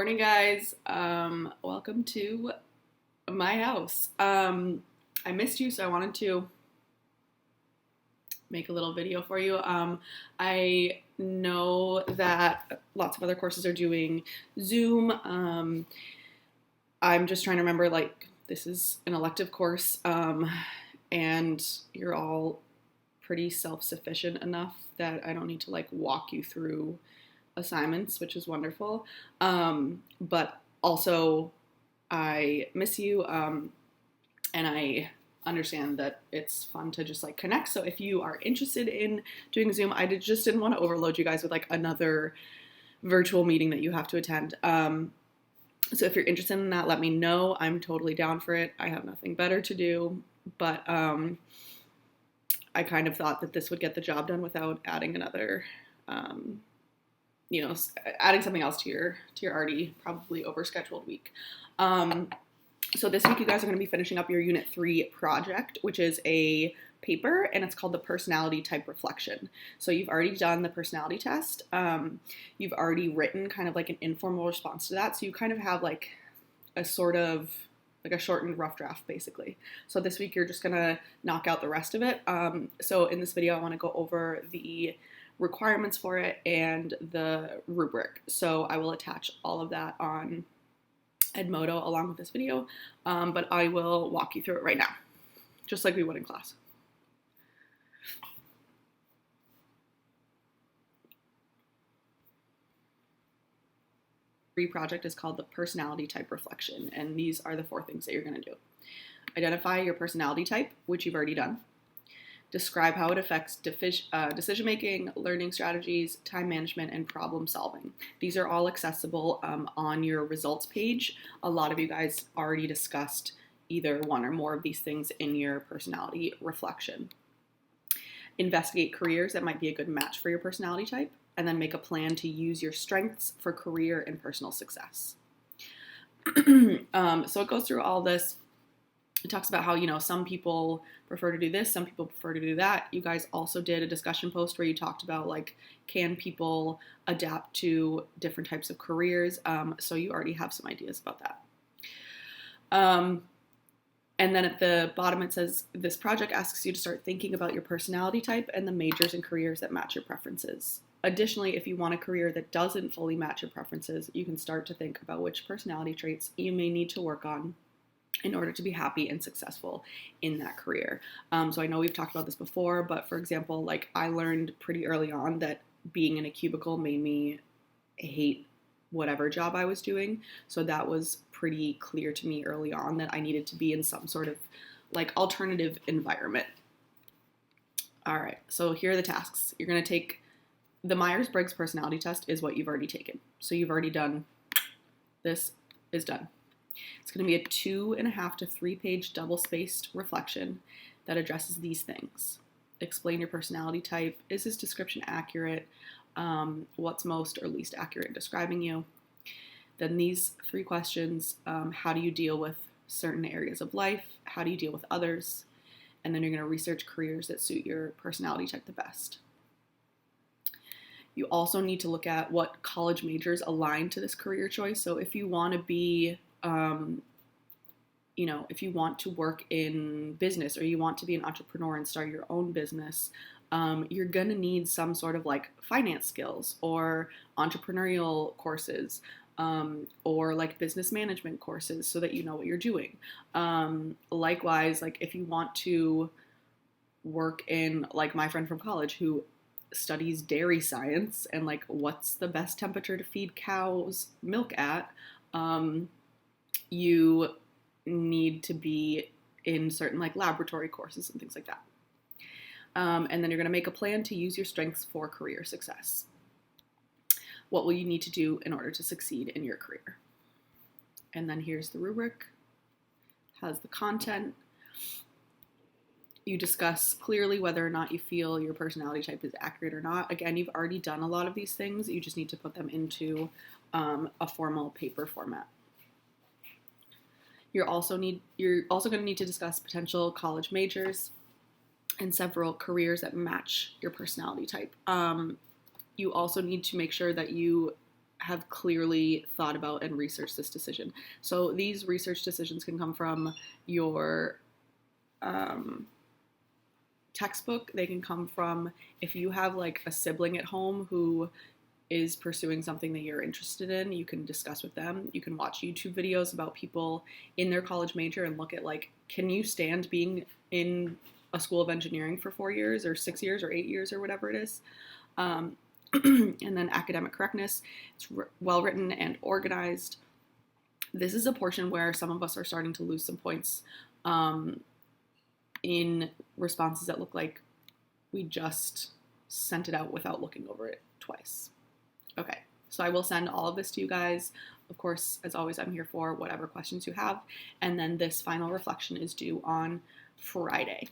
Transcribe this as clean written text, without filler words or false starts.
Morning, guys. Welcome to my house. I missed you, so I wanted to make a little video for you. I know that lots of other courses are doing Zoom. I'm just trying to remember, like, this is an elective course, and you're all pretty self-sufficient enough that I don't need to, like, walk you through assignments, which is wonderful. But also I miss you, and I understand that it's fun to just like connect. So if you are interested in doing Zoom, just didn't want to overload you guys with like another virtual meeting that you have to attend. So if you're interested in that, let me know. I'm totally down for it. I have nothing better to do, but I kind of thought that this would get the job done without adding another adding something else to your already probably overscheduled week. So this week you guys are going to be finishing up your Unit 3 project, which is a paper, and it's called the Personality Type Reflection. So you've already done the personality test. You've already written kind of like an informal response to that. So you kind of have like a sort of like a shortened rough draft, basically. So this week you're just going to knock out the rest of it. So in this video I want to go over the requirements for it and the rubric. So I will attach all of that on Edmodo along with this video, but I will walk you through it right now, just like we would in class. The project is called the Personality Type Reflection, and these are the 4 things that you're going to do. Identify your personality type, which you've already done. Describe how it affects decision-making, learning strategies, time management, and problem solving. These are all accessible on your results page. A lot of you guys already discussed either one or more of these things in your personality reflection. Investigate careers that might be a good match for your personality type, and then make a plan to use your strengths for career and personal success. So it goes through all this. It talks about how, some people prefer to do this, some people prefer to do that. You guys also did a discussion post where you talked about, like, can people adapt to different types of careers? So you already have some ideas about that. And then at the bottom it says, this project asks you to start thinking about your personality type and the majors and careers that match your preferences. Additionally, if you want a career that doesn't fully match your preferences, you can start to think about which personality traits you may need to work on in order to be happy and successful in that career. So I know we've talked about this before, but for example, like, I learned pretty early on that being in a cubicle made me hate whatever job I was doing. So that was pretty clear to me early on that I needed to be in some sort of like alternative environment. All right, so here are the tasks. You're going to take the Myers-Briggs personality test is what you've already taken. So you've already done, this is done. It's going to be a 2.5 to 3 page double-spaced reflection that addresses these things. Explain your personality type. Is this description accurate? What's most or least accurate in describing you? Then these 3 questions, how do you deal with certain areas of life? How do you deal with others? And then you're going to research careers that suit your personality type the best. You also need to look at what college majors align to this career choice. So if you want to be if you want to work in business or you want to be an entrepreneur and start your own business, you're going to need some sort of like finance skills or entrepreneurial courses, or like business management courses so that you know what you're doing. Likewise, like if you want to work in, like my friend from college who studies dairy science and like what's the best temperature to feed cows milk at, you need to be in certain like laboratory courses and things like that. And then you're going to make a plan to use your strengths for career success. What will you need to do in order to succeed in your career? And then here's the rubric. Has the content. You discuss clearly whether or not you feel your personality type is accurate or not. Again, you've already done a lot of these things. You just need to put them into a formal paper format. You're also going to need to discuss potential college majors and several careers that match your personality type. You also need to make sure that you have clearly thought about and researched this decision. So these research decisions can come from your textbook. They can come from if you have like a sibling at home who is pursuing something that you're interested in, you can discuss with them. You can watch YouTube videos about people in their college major and look at like, can you stand being in a school of engineering for 4 years or 6 years or 8 years or whatever it is. And then academic correctness. It's well written and organized. This is a portion where some of us are starting to lose some points in responses that look like we just sent it out without looking over it twice. Okay, so I will send all of this to you guys. Of course, as always, I'm here for whatever questions you have. And then this final reflection is due on Friday.